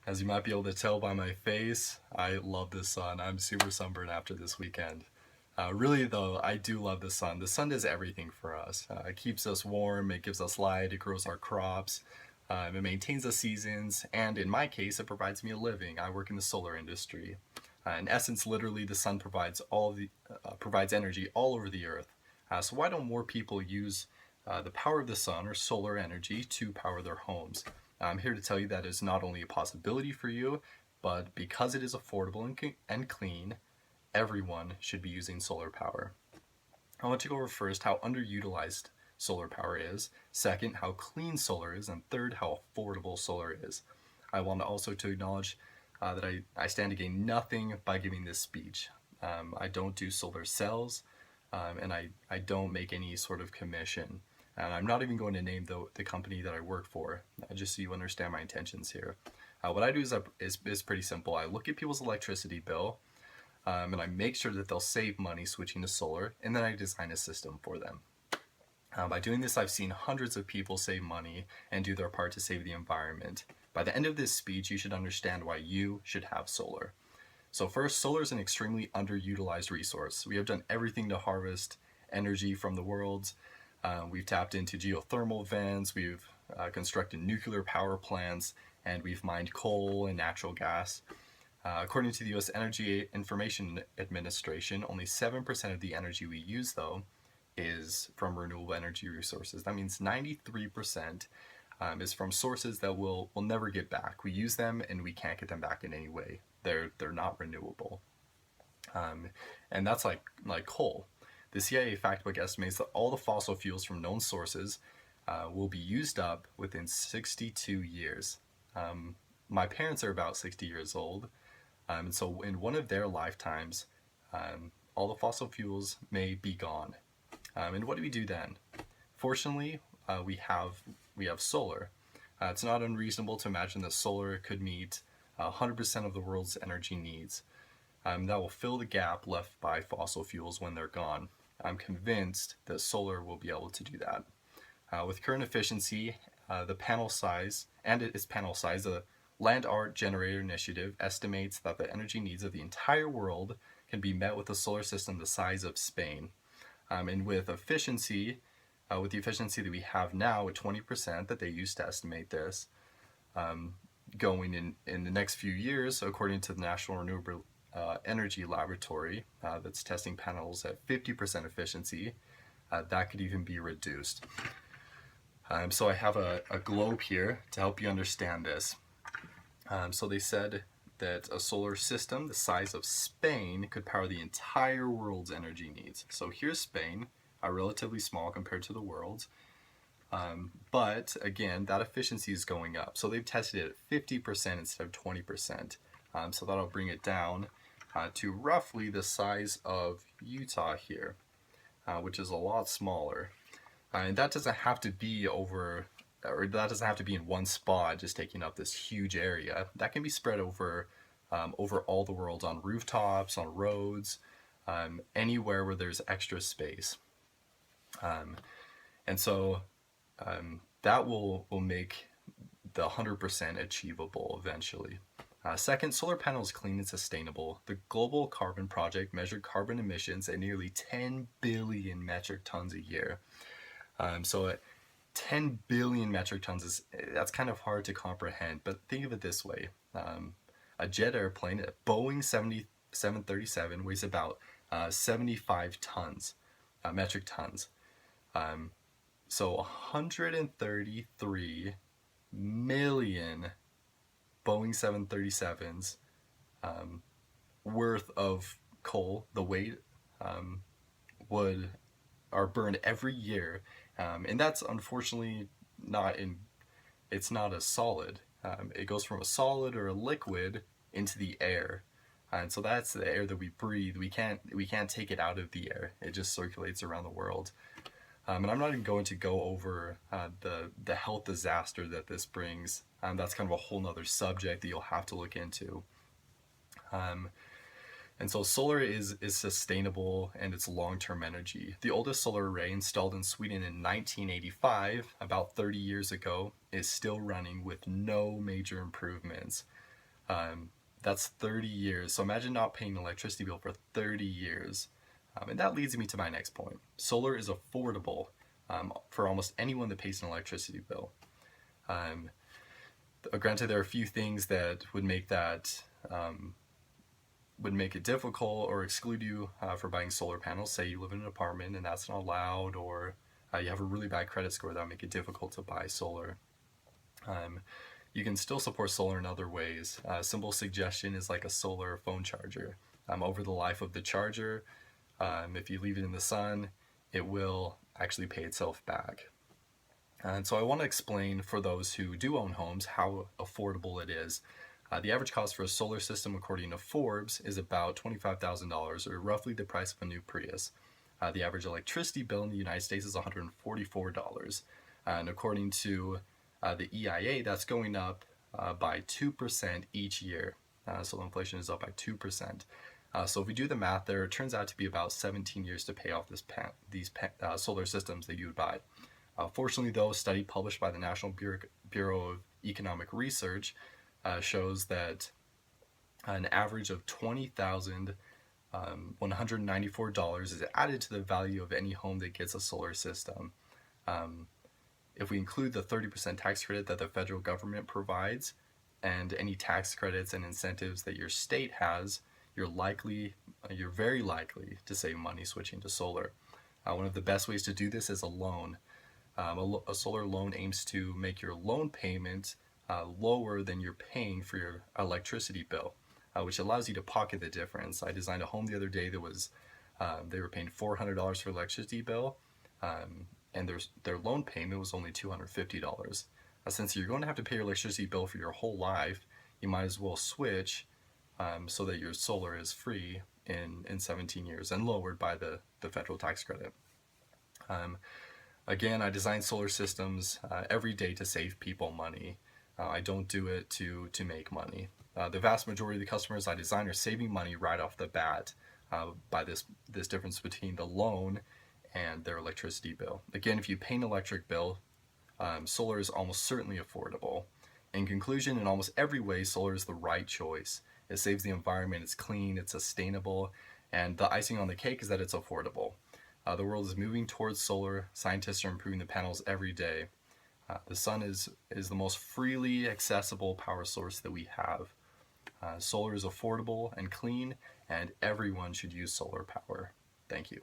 As you might be able to tell by my face, I love the sun. I'm super sunburned after this weekend. Really though, I do love the sun. The sun does everything for us. It keeps us warm, it gives us light, it grows our crops, it maintains the seasons, and in my case, it provides me a living. I work in the solar industry. In essence, literally, the sun provides energy all over the earth. So why don't more people use the power of the sun or solar energy to power their homes? I'm here to tell you that is not only a possibility for you, but because it is affordable and clean, everyone should be using solar power. I want to go over first how underutilized solar power is, second, how clean solar is, and third, how affordable solar is. I want also to acknowledge that I stand to gain nothing by giving this speech. I don't do solar cells, and I don't make any sort of commission. And I'm not even going to name the company that I work for, just so you understand my intentions here. What I do is pretty simple. I look at people's electricity bill, and I make sure that they'll save money switching to solar, and then I design a system for them. By doing this, I've seen hundreds of people save money and do their part to save the environment. By the end of this speech, you should understand why you should have solar. So first, solar is an extremely underutilized resource. We have done everything to harvest energy from the world. We've tapped into geothermal vents, we've constructed nuclear power plants, and we've mined coal and natural gas. According to the U.S. Energy Information Administration, only 7% of the energy we use, though, is from renewable energy resources. That means 93% is from sources that we'll never get back. We use them and we can't get them back in any way. They're not renewable. And that's like coal. The CIA factbook estimates that all the fossil fuels from known sources will be used up within 62 years. My parents are about 60 years old, and so in one of their lifetimes, all the fossil fuels may be gone. And what do we do then? Fortunately, we have solar. It's not unreasonable to imagine that solar could meet 100% of the world's energy needs. That will fill the gap left by fossil fuels when they're gone. I'm convinced that solar will be able to do that. With current efficiency, the Land Art Generator Initiative estimates that the energy needs of the entire world can be met with a solar system the size of Spain. And with the efficiency that we have now at 20% that they used to estimate this, going in the next few years, according to the National Renewable Energy Laboratory that's testing panels at 50% efficiency, that could even be reduced. So I have a globe here to help you understand this. So they said that a solar system the size of Spain could power the entire world's energy needs. So here's Spain, relatively small compared to the world. But again, that efficiency is going up. So they've tested it at 50% instead of 20%. So that'll bring it down to roughly the size of Utah here, which is a lot smaller. And that doesn't have to be in one spot, just taking up this huge area. That can be spread over all the world, on rooftops, on roads, anywhere where there's extra space. And so that will make the 100% achievable eventually. Second, solar panels clean and sustainable. The Global Carbon Project measured carbon emissions at nearly 10 billion metric tons a year. So at 10 billion metric tons, that's kind of hard to comprehend, but think of it this way. A jet airplane, a Boeing 737, weighs about 75 tons, metric tons. So 133 million Boeing 737s worth of coal, the weight, are burned every year. And that's unfortunately it's not a solid. It goes from a solid or a liquid into the air. And so that's the air that we breathe. We can't take it out of the air. It just circulates around the world. And I'm not even going to go over the health disaster that this brings. That's kind of a whole nother subject that you'll have to look into. And so solar is sustainable, and it's long-term energy. The oldest solar array installed in Sweden in 1985, about 30 years ago, is still running with no major improvements. That's 30 years. So imagine not paying an electricity bill for 30 years. And that leads me to my next point. Solar is affordable for almost anyone that pays an electricity bill. Um, Granted, there are a few things that would make it difficult or exclude you for buying solar panels. Say you live in an apartment and that's not allowed, or you have a really bad credit score that would make it difficult to buy solar. You can still support solar in other ways. A simple suggestion is like a solar phone charger. Over the life of the charger, if you leave it in the sun, it will actually pay itself back. And so I want to explain for those who do own homes how affordable it is. The average cost for a solar system, according to Forbes, is about $25,000, or roughly the price of a new Prius. The average electricity bill in the United States is $144. And according to the EIA, that's going up by 2% each year. So inflation is up by 2%. So if we do the math there, it turns out to be about 17 years to pay off these solar systems that you would buy. Fortunately, though, a study published by the National Bureau of Economic Research shows that an average of $20,194 is added to the value of any home that gets a solar system. If we include the 30% tax credit that the federal government provides and any tax credits and incentives that your state has, you're very likely to save money switching to solar. One of the best ways to do this is a loan. A solar loan aims to make your loan payment lower than you're paying for your electricity bill, which allows you to pocket the difference. I designed a home the other day that was, they were paying $400 for electricity bill, and their loan payment was only $250. Since you're going to have to pay your electricity bill for your whole life, you might as well switch so that your solar is free in 17 years and lowered by the federal tax credit. Again, I design solar systems every day to save people money. I don't do it to make money. The vast majority of the customers I design are saving money right off the bat by this difference between the loan and their electricity bill. Again, if you pay an electric bill, solar is almost certainly affordable. In conclusion, in almost every way, solar is the right choice. It saves the environment, it's clean, it's sustainable, and the icing on the cake is that it's affordable. The world is moving towards solar. Scientists are improving the panels every day. The sun is the most freely accessible power source that we have. Solar is affordable and clean, and everyone should use solar power. Thank you.